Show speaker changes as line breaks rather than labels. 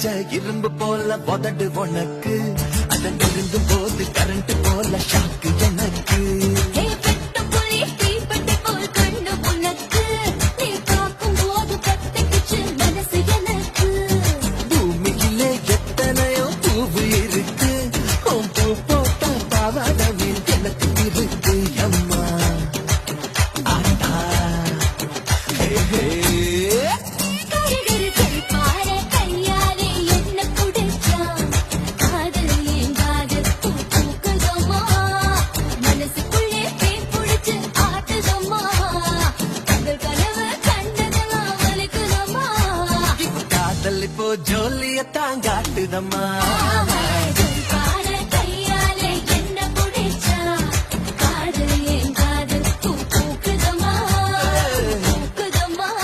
வச்ச இரும்பு போல உதடு உனக்கு அதன் இருந்தும் போது கரண்ட் போல ஷாக்கு எனக்கு பூமியிலே எத்தனையோ பூவு இருக்கு உன் பூ போட்ட பாவாடவில் எனக்கு இருக்கு அம்மா ஆட்டா ஹே ஹே இப்போ ஜோலிய தாங்காட்டுதம்மா